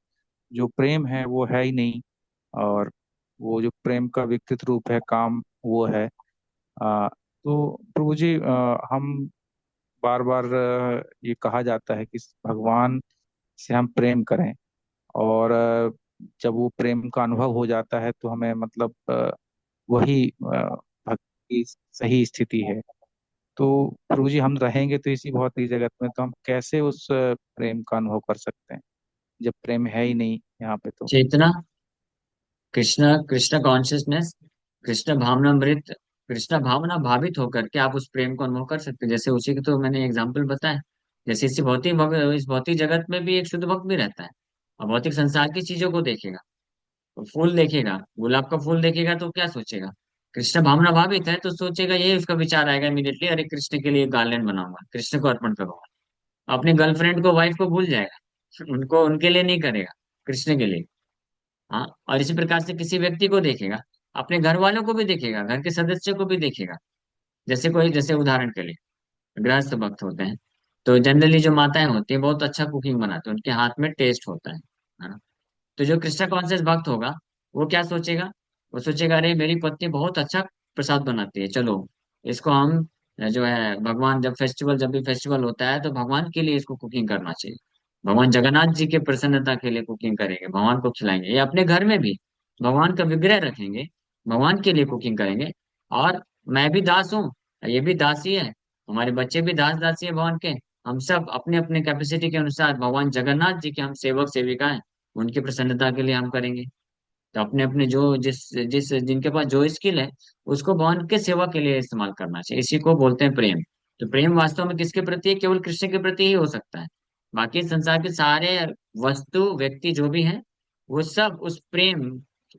जो प्रेम है वो है ही नहीं, और वो जो प्रेम का विकसित रूप है काम, वो है। तो प्रभु जी, हम बार बार ये कहा जाता है कि भगवान से हम प्रेम करें, और जब वो प्रेम का अनुभव हो जाता है तो हमें मतलब वही भक्ति की सही स्थिति है। तो प्रभु जी, हम रहेंगे तो इसी भौतिक जगत में, तो हम कैसे उस प्रेम का अनुभव कर सकते हैं जब प्रेम है ही नहीं यहाँ पे तो। चेतना, कृष्ण कृष्ण कॉन्शियसनेस, कृष्ण भावनामृत, कृष्ण भावना भावित होकर के आप उस प्रेम को अनुभव कर सकते हैं। जैसे उसी के तो मैंने एग्जाम्पल बताया। जैसे इस भौतिक जगत में भी एक शुद्ध भक्त भी रहता है, और भौतिक संसार की चीजों को देखेगा। तो फूल देखेगा, गुलाब का फूल देखेगा, तो क्या सोचेगा? कृष्ण भावना भावित है, तो सोचेगा, यही उसका विचार आएगा इमीडिएटली, अरे कृष्ण के लिए गार्लैंड बनाऊंगा, कृष्ण को अर्पण करूंगा। अपने गर्लफ्रेंड को, वाइफ को भूल जाएगा, उनको उनके लिए नहीं करेगा, कृष्ण के लिए। हाँ, और इसी प्रकार से किसी व्यक्ति को देखेगा, अपने घर वालों को भी देखेगा, घर के सदस्य को भी देखेगा। जैसे कोई, जैसे उदाहरण के लिए गृहस्थ भक्त होते हैं, तो जनरली जो माताएं होती हैं बहुत अच्छा कुकिंग बनाती हैं, उनके हाथ में टेस्ट होता है ना? तो जो कृष्णा कॉन्शियस भक्त होगा, वो क्या सोचेगा? वो सोचेगा, अरे मेरी पत्नी बहुत अच्छा प्रसाद बनाती है, चलो इसको हम जो है, भगवान जब भी फेस्टिवल होता है, तो भगवान के लिए इसको कुकिंग करना चाहिए। भगवान जगन्नाथ जी के प्रसन्नता के लिए कुकिंग करेंगे, भगवान को खिलाएंगे, या अपने घर में भी भगवान का विग्रह रखेंगे, भगवान के लिए कुकिंग करेंगे। और मैं भी दास हूँ, ये भी दासी है, हमारे बच्चे भी दास दासी है भगवान के। हम सब अपने अपने कैपेसिटी के अनुसार भगवान जगन्नाथ जी के हम सेवक सेविका हैं, उनकी प्रसन्नता के लिए हम करेंगे। तो अपने अपने जो जिस जिस जिनके पास जो स्किल है उसको भगवान के सेवा के लिए इस्तेमाल करना चाहिए। इसी को बोलते हैं प्रेम। तो प्रेम वास्तव में किसके प्रति है? केवल कृष्ण के प्रति ही हो सकता है। बाकी संसार के सारे वस्तु व्यक्ति जो भी हैं वो सब उस प्रेम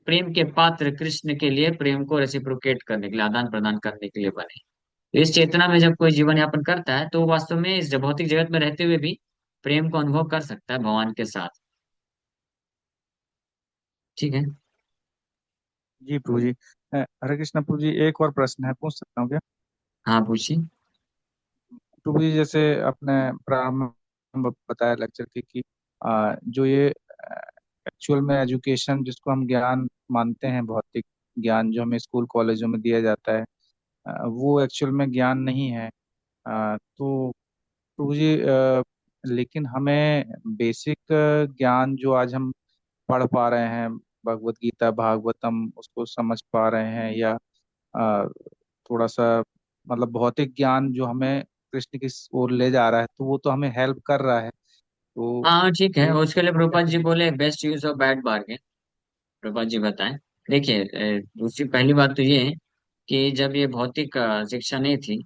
प्रेम के पात्र कृष्ण के लिए प्रेम को रेसिप्रोकेट करने के लिए, आदान प्रदान करने के लिए बने। तो इस चेतना में जब कोई जीवन यापन करता है तो वो वास्तव में इस भौतिक जगत में रहते हुए भी प्रेम को अनुभव कर सकता है भगवान के साथ। ठीक है। जी प्रभु जी। हरे कृष्णा प्रभु जी, एक और प्रश्न है, पूछ सकता हूँ क्या? हाँ पूछिए। प्रभु जी, जैसे आपने प्रारंभ में बताया लेक्चर की कि जो ये एक्चुअल में एजुकेशन जिसको हम ज्ञान मानते हैं, भौतिक ज्ञान जो हमें स्कूल कॉलेजों में दिया जाता है, वो एक्चुअल में ज्ञान नहीं है। तो प्रभु जी, लेकिन हमें बेसिक ज्ञान जो आज हम पढ़ पा रहे हैं, भगवत गीता भागवतम उसको समझ पा रहे हैं, या अ, थोड़ा सा मतलब भौतिक ज्ञान जो हमें कृष्ण की ओर ले जा रहा है, तो वो तो हमें हेल्प कर रहा है। तो हाँ ठीक है, एक उसके लिए क्या प्रभुपाद जी कहें? बोले best use of bad bargain. Prabhupad ji बताएं। देखिए, दूसरी पहली बात तो ये है कि जब ये भौतिक शिक्षा नहीं थी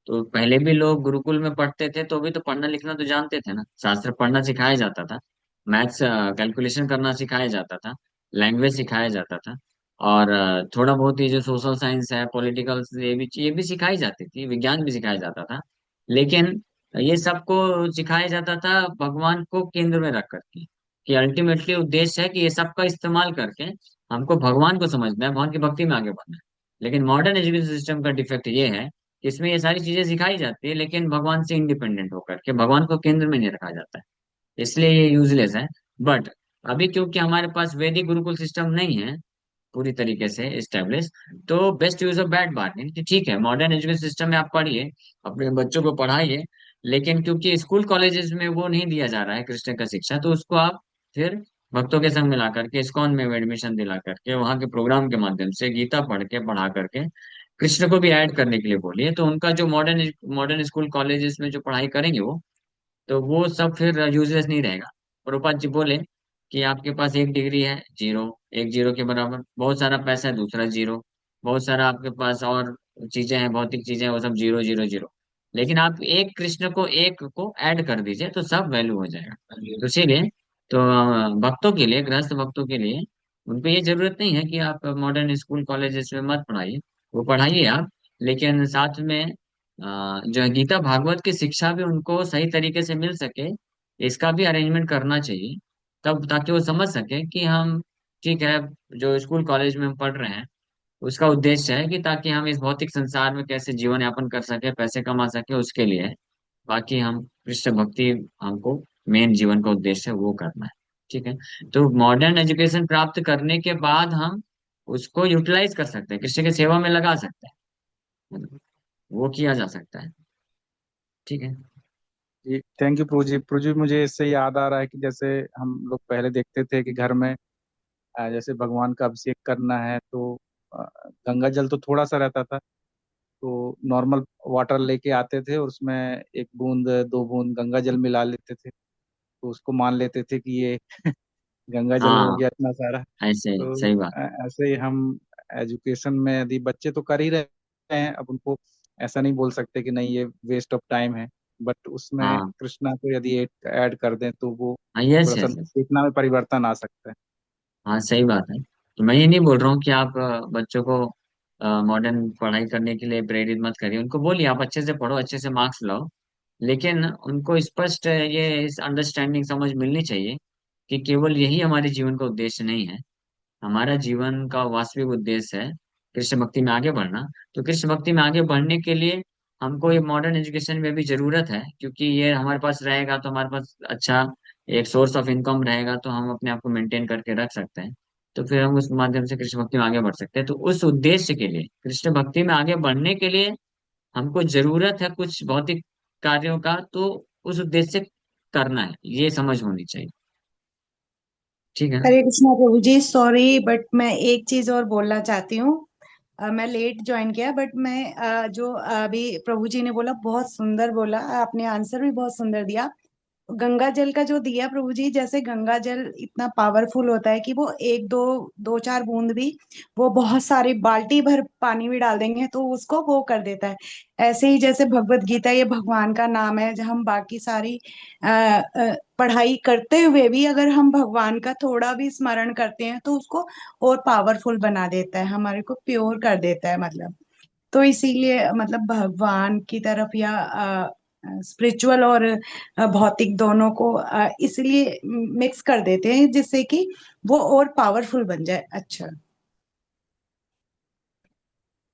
तो पहले भी लोग गुरुकुल में पढ़ते थे तो भी तो पढ़ना लिखना तो जानते थे ना, शास्त्र पढ़ना सिखाया जाता था, मैथ्स कैलकुलेशन करना सिखाया जाता था, लैंग्वेज सिखाया जाता था, और थोड़ा बहुत ये जो सोशल साइंस है, पॉलिटिकल, ये भी सिखाई जाती थी, विज्ञान भी सिखाया जाता था। लेकिन ये सबको सिखाया जाता था भगवान को केंद्र में रख करके, कि अल्टीमेटली उद्देश्य है कि ये सबका इस्तेमाल करके हमको भगवान को समझना है, भगवान की भक्ति में आगे बढ़ना है। लेकिन मॉडर्न एजुकेशन सिस्टम का डिफेक्ट ये है कि इसमें ये सारी चीजें सिखाई जाती है लेकिन भगवान से इंडिपेंडेंट होकर के, भगवान को केंद्र में नहीं रखा जाता है, इसलिए ये यूजलेस है। बट अभी क्योंकि हमारे पास वैदिक गुरुकुल सिस्टम नहीं है पूरी तरीके से इस्टेब्लिश, तो best use of bad bargain कि ठीक है मॉडर्न एजुकेशन सिस्टम में आप पढ़िए, अपने बच्चों को पढ़ाइए, लेकिन क्योंकि स्कूल कॉलेजेस में वो नहीं दिया जा रहा है कृष्ण का शिक्षा, तो उसको आप फिर भक्तों के संग मिला करके इस्कॉन में एडमिशन दिला करके वहाँ के प्रोग्राम के माध्यम से गीता पढ़ के पढ़ा करके कृष्ण को भी ऐड करने के लिए बोलिए, तो उनका जो मॉडर्न मॉडर्न स्कूल कॉलेजेस में जो पढ़ाई करेंगे वो, तो वो सब फिर यूजलेस नहीं रहेगा। प्रभुपाद जी बोले कि आपके पास एक डिग्री है जीरो, एक जीरो के बराबर, बहुत सारा पैसा है दूसरा जीरो, बहुत सारा आपके पास और चीजें हैं, भौतिक चीजें हैं, वो सब जीरो जीरो जीरो, लेकिन आप एक कृष्ण को एक को ऐड कर दीजिए तो सब वैल्यू हो जाएगा। तो इसीलिए तो भक्तों के लिए, गृहस्थ भक्तों के लिए उनको ये जरूरत नहीं है कि आप मॉडर्न स्कूल कॉलेजेस में मत पढ़ाइए, वो पढ़ाइए आप, लेकिन साथ में जो है गीता भागवत की शिक्षा भी उनको सही तरीके से मिल सके, इसका भी अरेंजमेंट करना चाहिए, तब ताकि वो समझ सके कि हम, ठीक है, जो स्कूल कॉलेज में हम पढ़ रहे हैं उसका उद्देश्य है कि ताकि हम इस भौतिक संसार में कैसे जीवन यापन कर सके, पैसे कमा सके, उसके लिए है। बाकी हम कृष्ण भक्ति, हमको मेन जीवन का उद्देश्य है वो करना है। ठीक है। तो मॉडर्न एजुकेशन प्राप्त करने के बाद हम उसको यूटिलाइज कर सकते हैं, कृष्ण की सेवा में लगा सकते हैं, वो किया जा सकता है। ठीक है। जी थैंक यू प्रभु जी। प्रभु जी, मुझे इससे याद आ रहा है कि जैसे हम लोग पहले देखते थे कि घर में जैसे भगवान का अभिषेक करना है, तो अ, गंगा जल तो थोड़ा सा रहता था, तो नॉर्मल वाटर लेके आते थे और उसमें एक बूंद दो बूंद गंगा जल मिला लेते थे, तो उसको मान लेते थे कि ये गंगा जल हो हाँ गया इतना सारा। ऐसे तो सही बात। ऐसे ही हम एजुकेशन में, यदि बच्चे तो कर ही रहे हैं, अब उनको ऐसा नहीं बोल सकते कि नहीं ये वेस्ट ऑफ टाइम है, बट उसमें हाँ कृष्णा को यदि ऐड कर दें तो वो हाँ, यस थोड़ा सा यस यस। चेतना में परिवर्तन आ सकता है। हाँ सही बात है। तो मैं ये नहीं बोल रहा हूँ कि आप बच्चों को मॉडर्न पढ़ाई करने के लिए प्रेरित मत करिए, उनको बोलिए आप अच्छे से पढ़ो, अच्छे से मार्क्स लाओ, लेकिन उनको स्पष्ट ये इस अंडरस्टैंडिंग समझ मिलनी चाहिए कि केवल यही हमारे जीवन का उद्देश्य नहीं है। हमारा जीवन का वास्तविक उद्देश्य है कृष्ण भक्ति में आगे बढ़ना। तो कृष्ण भक्ति में आगे बढ़ने के लिए हमको ये मॉडर्न एजुकेशन में भी जरूरत है, क्योंकि ये हमारे पास रहेगा तो हमारे पास अच्छा एक सोर्स ऑफ इनकम रहेगा, तो हम अपने आप को मेंटेन करके रख सकते हैं। तो फिर हम उस माध्यम से कृष्ण भक्ति में आगे बढ़ सकते हैं। तो उस उद्देश्य के लिए, कृष्ण भक्ति में आगे बढ़ने के लिए हमको जरूरत है कुछ भौतिक कार्यों का, तो उस उद्देश्य से करना है, ये समझ होनी चाहिए। ठीक है ना। हरे कृष्णा प्रभु जी, सॉरी बट मैं एक चीज और बोलना चाहती हूँ। मैं लेट ज्वाइन किया, बट मैं जो अभी प्रभु जी ने बोला बहुत सुंदर बोला, आपने आंसर भी बहुत सुंदर दिया। गंगा जल का जो दिया प्रभु जी, जैसे गंगा जल इतना पावरफुल होता है कि वो एक दो दो चार बूंद भी, वो बहुत सारी बाल्टी भर पानी भी डाल देंगे तो उसको वो कर देता है। ऐसे ही जैसे भगवत गीता ये भगवान का नाम है, जब हम बाकी सारी पढ़ाई करते हुए भी अगर हम भगवान का थोड़ा भी स्मरण करते हैं तो उसको और पावरफुल बना देता है, हमारे को प्योर कर देता है मतलब। तो इसीलिए मतलब भगवान की तरफ या स्पिरिचुअल और भौतिक दोनों को इसलिए मिक्स कर देते हैं जिससे कि वो और पावरफुल बन जाए। अच्छा।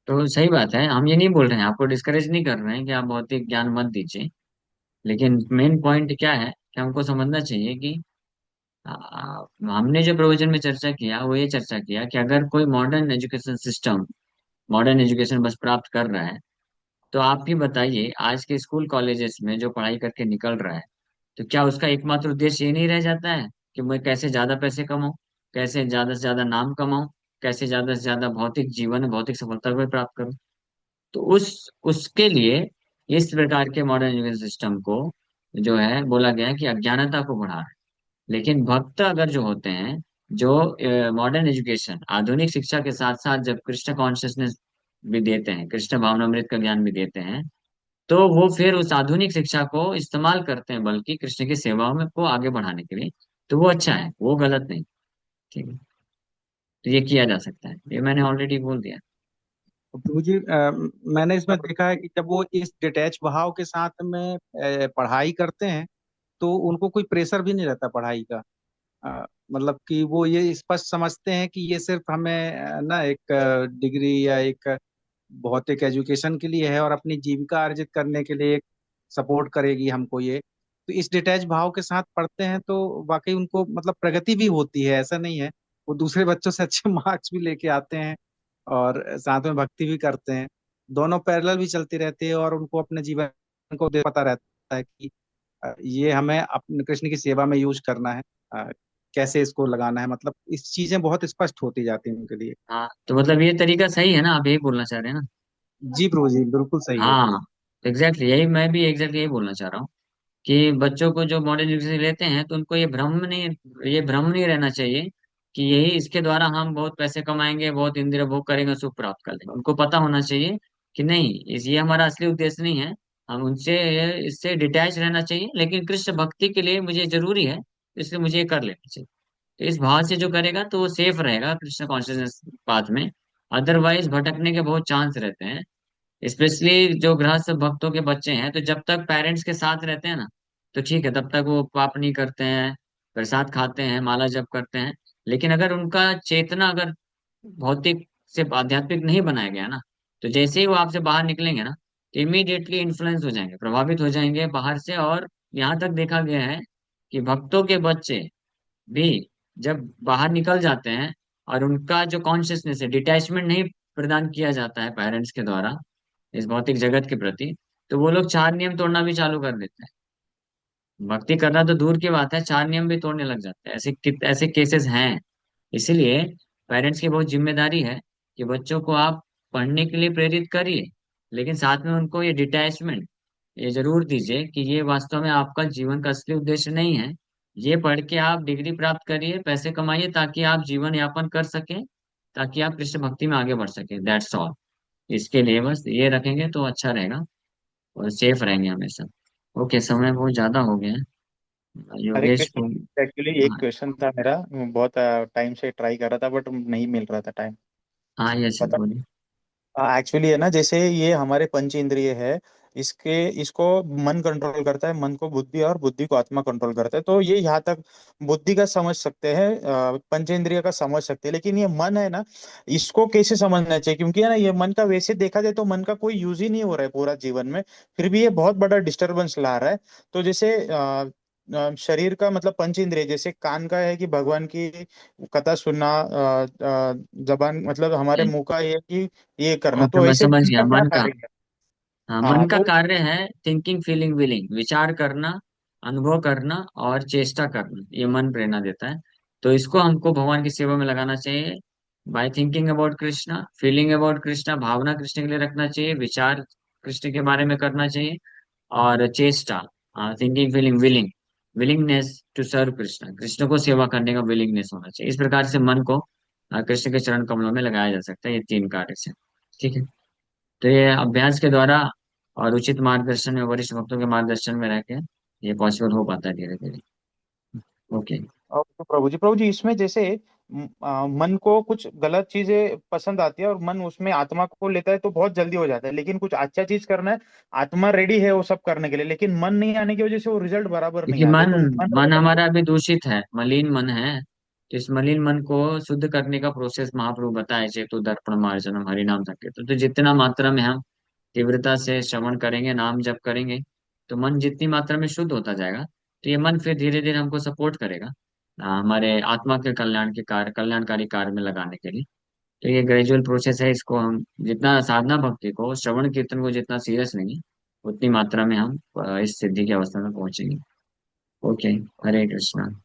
तो सही बात है, हम ये नहीं बोल रहे हैं, आपको डिस्करेज नहीं कर रहे हैं कि आप भौतिक ज्ञान मत दीजिए। लेकिन मेन पॉइंट क्या है कि हमको समझना चाहिए कि हमने जो प्रवचन में चर्चा किया वो ये चर्चा किया कि अगर कोई modern education system modern education बस प्राप्त कर रहा है, तो आप ही बताइए आज के स्कूल कॉलेजेस में जो पढ़ाई करके निकल रहा है, तो क्या उसका एकमात्र उद्देश्य ये नहीं रह जाता है कि मैं कैसे ज्यादा पैसे कमाऊं, कैसे ज्यादा से ज्यादा नाम कमाऊं, कैसे ज्यादा से ज्यादा भौतिक जीवन भौतिक सफलता को प्राप्त करूं। तो उसके लिए इस प्रकार के मॉडर्न एजुकेशन सिस्टम को जो है बोला गया है कि अज्ञानता को बढ़ा रहा है। लेकिन भक्त अगर जो होते हैं, जो मॉडर्न एजुकेशन आधुनिक शिक्षा के साथ साथ जब कृष्ण कॉन्शियसनेस भी देते हैं, कृष्ण भावनामृत का ज्ञान भी देते हैं, तो वो फिर उस आधुनिक शिक्षा को इस्तेमाल करते हैं बल्कि कृष्ण की सेवा में को आगे बढ़ाने के लिए। तो वो अच्छा है, वो गलत नहीं। ठीक है, तो ये किया जा सकता है, ये मैंने ऑलरेडी बोल दिया। तो प्रभु जी, मैंने इसमें देखा है कि जब वो इस डिटैच भाव के साथ में पढ़ाई करते हैं तो उनको कोई प्रेशर भी नहीं रहता पढ़ाई का। मतलब कि वो ये स्पष्ट समझते हैं कि ये सिर्फ हमें ना एक डिग्री या एक भौतिक एजुकेशन के लिए है और अपनी जीविका अर्जित करने के लिए सपोर्ट करेगी हमको ये। तो इस डिटैच भाव के साथ पढ़ते हैं तो वाकई उनको मतलब प्रगति भी होती है, ऐसा नहीं है। वो दूसरे बच्चों से अच्छे मार्क्स भी लेके आते हैं और साथ में भक्ति भी करते हैं। दोनों पैरेलल भी चलती रहती है और उनको अपने जीवन को पता रहता है कि ये हमें अपने कृष्ण की सेवा में यूज करना है, अ, कैसे इसको लगाना है। मतलब इस चीजें बहुत स्पष्ट होती जाती हैं उनके लिए। हाँ, तो मतलब ये तरीका सही है ना, आप यही बोलना चाह रहे हैं ना? जी प्रभु जी, बिल्कुल सही है। हाँ, एग्जैक्टली यही, मैं भी एग्जैक्टली यही बोलना चाह रहा हूँ कि बच्चों को जो मॉडर्न एजुकेशन लेते हैं तो उनको ये भ्रम नहीं रहना चाहिए कि यही इसके द्वारा हम बहुत पैसे कमाएंगे, बहुत इंद्रिय भोग करेंगे, सुख प्राप्त कर लेंगे। उनको पता होना चाहिए कि नहीं, ये हमारा असली उद्देश्य नहीं है। हम उनसे इससे डिटैच रहना चाहिए, लेकिन कृष्ण भक्ति के लिए मुझे जरूरी है, इसलिए मुझे ये कर लेना चाहिए। तो इस भाव से जो करेगा तो वो सेफ रहेगा कृष्ण कॉन्शियसनेस पाथ में। अदरवाइज भटकने के बहुत चांस रहते हैं, स्पेशली जो गृहस्थ भक्तों के बच्चे हैं। तो जब तक पेरेंट्स के साथ रहते हैं ना, तो ठीक है, तब तक वो पाप नहीं करते हैं, प्रसाद खाते हैं, माला जप करते हैं। लेकिन अगर उनका चेतना अगर भौतिक से आध्यात्मिक नहीं बनाया गया ना, तो जैसे ही वो आपसे बाहर निकलेंगे ना, तो इमीडिएटली इन्फ्लुएंस हो जाएंगे, प्रभावित हो जाएंगे बाहर से। और यहाँ तक देखा गया है कि भक्तों के बच्चे भी जब बाहर निकल जाते हैं और उनका जो कॉन्शियसनेस है, डिटैचमेंट नहीं प्रदान किया जाता है पेरेंट्स के द्वारा इस भौतिक जगत के प्रति, तो वो लोग चार नियम तोड़ना भी चालू कर देते हैं। भक्ति करना तो दूर की बात है, चार नियम भी तोड़ने लग जाते हैं। ऐसे केसेस हैं। इसीलिए पेरेंट्स की बहुत जिम्मेदारी है कि बच्चों को आप पढ़ने के लिए प्रेरित करिए, लेकिन साथ में उनको ये डिटैचमेंट ये जरूर दीजिए कि ये वास्तव में आपका जीवन का असली उद्देश्य नहीं है। ये पढ़ के आप डिग्री प्राप्त करिए, पैसे कमाइए, ताकि आप जीवन यापन कर सकें, ताकि आप कृष्ण भक्ति में आगे बढ़ सके, दैट्स ऑल। इसके लिए बस ये रखेंगे तो अच्छा रहेगा और सेफ रहेंगे हमेशा। ओके, समय बहुत ज्यादा हो गया है। हरे योगेश कृष्ण। को। एक्चुअली एक हाँ। क्वेश्चन था मेरा, बहुत टाइम से ट्राई कर रहा था बट नहीं मिल रहा था टाइम। हाँ, यस सर, बता। बोलिए। एक्चुअली है ना, जैसे ये हमारे पंच इंद्रिय है, इसके इसको मन कंट्रोल करता है, मन को बुद्धि और बुद्धि को आत्मा कंट्रोल करता है। तो ये यहाँ तक बुद्धि का समझ सकते हैं, पंच इंद्रिय का समझ सकते हैं। लेकिन ये मन है ना, इसको कैसे समझना चाहिए? क्योंकि है ना, ये मन का वैसे देखा जाए तो मन का कोई यूज ही नहीं हो रहा है पूरा जीवन में, फिर भी ये बहुत बड़ा डिस्टरबेंस ला रहा है। तो जैसे शरीर का मतलब पंच इंद्रिय, जैसे कान का है कि भगवान की कथा सुनना, जबान मतलब हमारे मुंह का ये कि ये करना, ओके, तो मैं ऐसे समझ मन का गया, क्या मन का। कार्य है? हाँ, हाँ मन का तो कार्य है थिंकिंग, फीलिंग, विलिंग, विचार करना, अनुभव करना और चेष्टा करना, ये मन प्रेरणा देता है। तो इसको हमको भगवान की सेवा में लगाना चाहिए। By thinking about Krishna, feeling about Krishna, भावना कृष्ण के लिए रखना चाहिए, विचार कृष्ण के बारे में करना चाहिए, और चेष्टा, thinking, feeling, willing, willingness to serve Krishna, Krishna को सेवा करने का विलिंगनेस होना चाहिए। इस प्रकार से मन को कृष्ण के चरण कमलों में लगाया जा सकता है, ये तीन कार्य से। ठीक है। तो ये अभ्यास के द्वारा और उचित मार्गदर्शन में, वरिष्ठ भक्तों के मार्गदर्शन में रह के ये पॉसिबल हो पाता है धीरे धीरे। ओके। और तो प्रभु जी इसमें जैसे मन को कुछ गलत चीजें पसंद आती है और मन उसमें आत्मा को लेता है तो बहुत जल्दी हो जाता है, लेकिन कुछ अच्छा चीज करना है, आत्मा रेडी है वो सब करने के लिए, लेकिन मन नहीं आने की वजह से वो रिजल्ट बराबर नहीं क्योंकि आते। मन तो मन मन अगर हमारा अभी दूषित है, मलिन मन है। तो इस मलिन मन को शुद्ध करने का प्रोसेस महाप्रभु बताए, चेतु दर्पण मार्जनम हरिनाम संकीर्तन। तो जितना मात्रा में हम तीव्रता से श्रवण करेंगे, नाम जप करेंगे, तो मन जितनी मात्रा में शुद्ध होता जाएगा, तो ये मन फिर धीरे धीरे हमको सपोर्ट करेगा हमारे आत्मा के कल्याण के कार्य, कल्याणकारी कार्य में लगाने के लिए। तो ये ग्रेजुअल प्रोसेस है, इसको हम जितना साधना भक्ति को, श्रवण कीर्तन को जितना सीरियस लेंगे, उतनी मात्रा में हम इस सिद्धि की अवस्था में पहुंचेंगे। ओके। हरे कृष्णा।